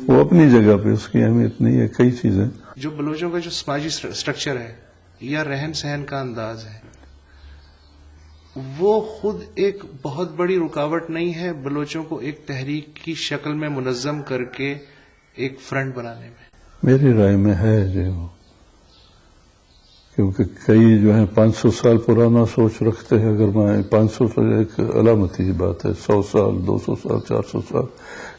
وہ اپنی جگہ پہ اس کی اہمیت نہیں ہے. کئی چیزیں جو بلوچوں کا جو سماجی اسٹرکچر ہے یا رہن سہن کا انداز ہے وہ خود ایک بہت بڑی رکاوٹ نہیں ہے بلوچوں کو ایک تحریک کی شکل میں منظم کر کے ایک فرنٹ بنانے میں؟ میری رائے میں ہے جو، کیونکہ کئی جو ہیں 500 سال پرانا سوچ رکھتے ہیں. اگر میں 500 سال ایک علامتی بات ہے، 100 سال 200 سال 400 سال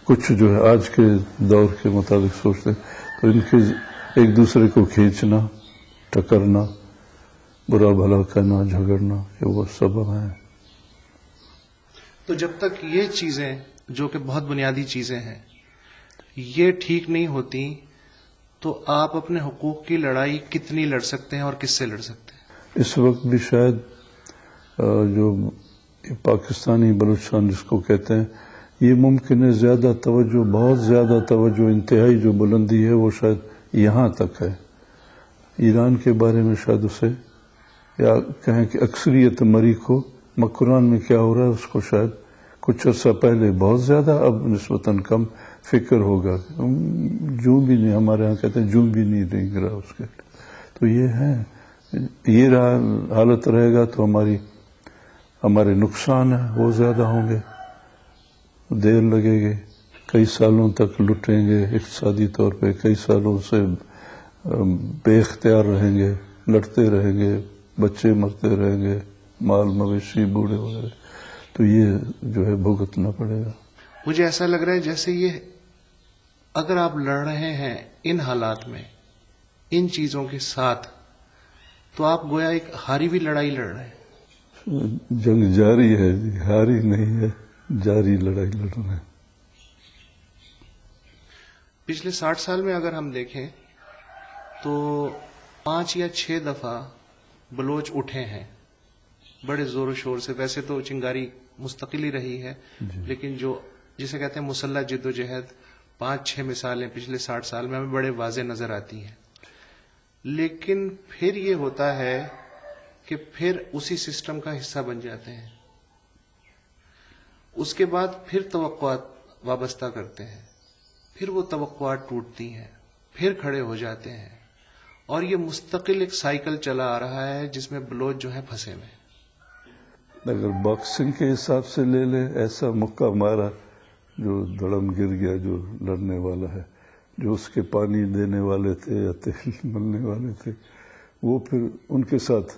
کچھ جو ہے آج کے دور کے مطابق سوچتے تو ان کے ایک دوسرے کو کھینچنا، ٹکرنا، برا بھلا کرنا، جھگڑنا، یہ وہ سبب ہیں. تو جب تک یہ چیزیں جو کہ بہت بنیادی چیزیں ہیں یہ ٹھیک نہیں ہوتی تو آپ اپنے حقوق کی لڑائی کتنی لڑ سکتے ہیں اور کس سے لڑ سکتے ہیں؟ اس وقت بھی شاید جو پاکستانی بلوچستان جس کو کہتے ہیں یہ ممکن ہے زیادہ توجہ، بہت زیادہ توجہ، انتہائی جو بلندی ہے وہ شاید یہاں تک ہے. ایران کے بارے میں شاید اسے یا کہیں کہ اکثریت مری کو مکران میں کیا ہو رہا ہے اس کو شاید کچھ عرصہ پہلے بہت زیادہ، اب نسبتاً کم فکر ہوگا. جو بھی نہیں، ہمارے ہاں کہتے ہیں جو بھی نہیں رنگ رہا اس کے. تو یہ ہے، یہ حالت رہے گا تو ہمارے نقصان ہیں وہ زیادہ ہوں گے، دیر لگے گی، کئی سالوں تک لٹیں گے اقتصادی طور پہ، کئی سالوں سے بے اختیار رہیں گے، لڑتے رہیں گے، بچے مرتے رہیں گے، مال مویشی بوڑھے وغیرہ. تو یہ جو ہے بھگتنا پڑے گا. مجھے ایسا لگ رہا ہے جیسے یہ اگر آپ لڑ رہے ہیں ان حالات میں ان چیزوں کے ساتھ تو آپ گویا ایک ہاری ہوئی لڑائی لڑ رہے ہیں. جنگ جاری ہے، ہاری نہیں ہے، جاری لڑائی لڑ رہے ہیں. پچھلے 60 سال میں اگر ہم دیکھیں تو 5 یا 6 دفعہ بلوچ اٹھے ہیں بڑے زور و شور سے. ویسے تو چنگاری مستقل ہی رہی ہے لیکن جو جسے کہتے ہیں مسلح جد و جہد 5-6 مثالیں پچھلے 60 سال میں ہمیں بڑے واضح نظر آتی ہیں. لیکن پھر یہ ہوتا ہے کہ پھر اسی سسٹم کا حصہ بن جاتے ہیں. اس کے بعد پھر توقعات وابستہ کرتے ہیں، پھر وہ توقعات ٹوٹتی ہیں، پھر کھڑے ہو جاتے ہیں، اور یہ مستقل ایک سائیکل چلا آ رہا ہے جس میں بلوچ جو ہے پھنسے ہوئے. اگر باکسنگ کے حساب سے لے لے، ایسا مکہ مارا جو دڑم گر گیا جو لڑنے والا ہے، جو اس کے پانی دینے والے تھے یا تیل ملنے والے تھے وہ پھر ان کے ساتھ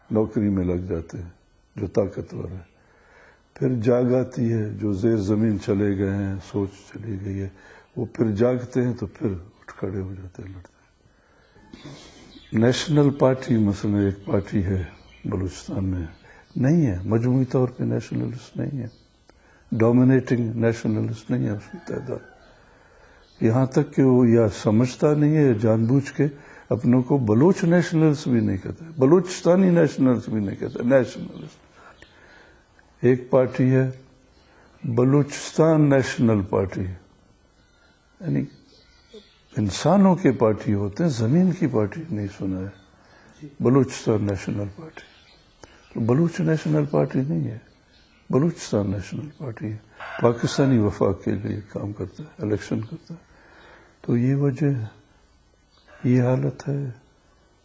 نوکری میں لگ جاتے ہیں جو طاقتور ہے. پھر جاگ آتی ہے جو زیر زمین چلے گئے ہیں، سوچ چلی گئی ہے، وہ پھر جاگتے ہیں تو پھر اٹھ کھڑے ہو جاتے ہیں، لڑتے ہیں. نیشنل پارٹی مثلا ایک پارٹی ہے بلوچستان میں، نہیں ہے مجموعی طور پہ نیشنلسٹ نہیں ہے، ڈومینیٹنگ نیشنلسٹ نہیں ہے اس کی تعداد. یہاں تک کہ وہ یا سمجھتا نہیں ہے، جان بوجھ کے اپنوں کو بلوچ نیشنلسٹ بھی نہیں کہتے، بلوچستانی نیشنلسٹ بھی نہیں کہتے، نیشنلسٹ. ایک پارٹی ہے بلوچستان نیشنل پارٹی، یعنی انسانوں کے پارٹی ہوتے ہیں، زمین کی پارٹی نہیں سنا ہے. بلوچستان نیشنل پارٹی تو بلوچ نیشنل پارٹی نہیں ہے، بلوچستان نیشنل پارٹی ہے. پاکستانی وفاق کے لیے کام کرتا ہے، الیکشن کرتا ہے. تو یہ وجہ ہے، یہ حالت ہے.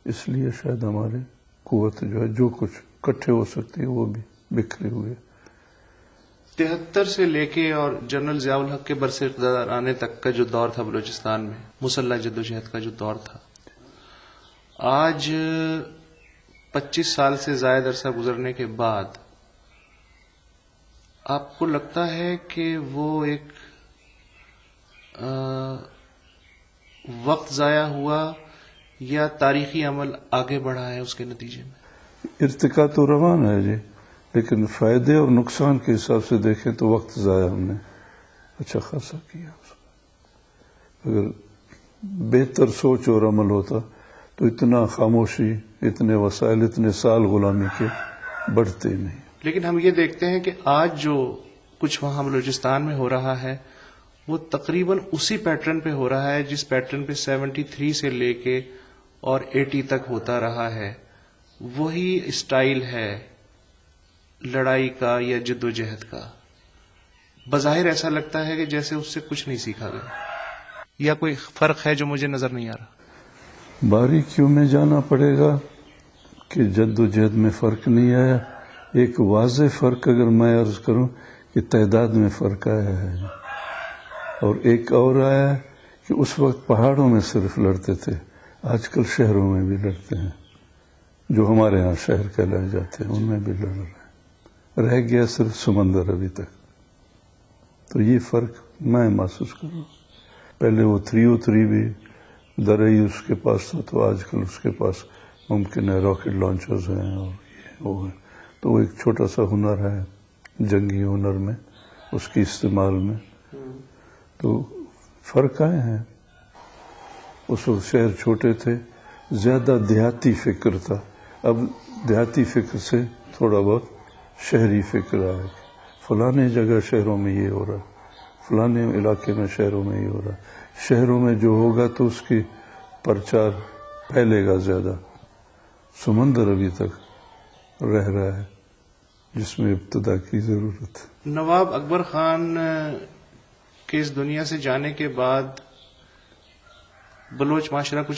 اس لیے شاید ہمارے قوت جو ہے جو کچھ اکٹھے ہو سکتی ہے وہ بھی بکھرے ہوئے. 73 سے لے کے اور جنرل ضیاء الحق کے برسر اقتدار آنے تک کا جو دور تھا بلوچستان میں، مسلح جدوجہد کا جو دور تھا، آج 25 سال سے زائد عرصہ گزرنے کے بعد آپ کو لگتا ہے کہ وہ ایک وقت ضائع ہوا یا تاریخی عمل آگے بڑھا ہے اس کے نتیجے میں؟ ارتقا تو روان ہے جی، لیکن فائدے اور نقصان کے حساب سے دیکھیں تو وقت ضائع ہم نے اچھا خاصا کیا. اگر بہتر سوچ اور عمل ہوتا تو اتنا خاموشی، اتنے وسائل، اتنے سال غلامی کے بڑھتے نہیں. لیکن ہم یہ دیکھتے ہیں کہ آج جو کچھ وہاں بلوچستان میں ہو رہا ہے وہ تقریباً اسی پیٹرن پہ ہو رہا ہے جس پیٹرن پہ 73 سے لے کے اور 80 تک ہوتا رہا ہے. وہی اسٹائل ہے لڑائی کا یا جد و جہد کا. بظاہر ایسا لگتا ہے کہ جیسے اس سے کچھ نہیں سیکھا گیا. یا کوئی فرق ہے جو مجھے نظر نہیں آ رہا؟ باریکیوں میں جانا پڑے گا کہ جد و جہد میں فرق نہیں آیا. ایک واضح فرق اگر میں عرض کروں کہ تعداد میں فرق آیا ہے، اور ایک اور آیا ہے کہ اس وقت پہاڑوں میں صرف لڑتے تھے، آج کل شہروں میں بھی لڑتے ہیں. جو ہمارے ہاں شہر کہلائے جاتے ہیں ان میں بھی لڑ رہے ہیں. رہ گیا صرف سمندر ابھی تک. تو یہ فرق میں محسوس کروں. پہلے وہ 303 بھی درئی اس کے پاس تھا، تو آج کل اس کے پاس ممکن ہے راکٹ لانچرز ہیں اور یہ وہ ہیں. تو وہ ایک چھوٹا سا ہنر ہے جنگی ہنر میں، اس کی استعمال میں. تو فرق آئے ہیں. اس وقت شہر چھوٹے تھے، زیادہ دیہاتی فکر تھا. اب دیہاتی فکر سے تھوڑا بہت شہری فکر آیا. فلانے جگہ شہروں میں یہ ہو رہا، فلانے علاقے میں شہروں میں یہ ہو رہا. شہروں میں جو ہوگا تو اس کی پرچار پھیلے گا زیادہ. سمندر ابھی تک رہ رہا ہے جس میں ابتدا کی ضرورت ہے. نواب اکبر خان کے اس دنیا سے جانے کے بعد بلوچ معاشرہ کچھ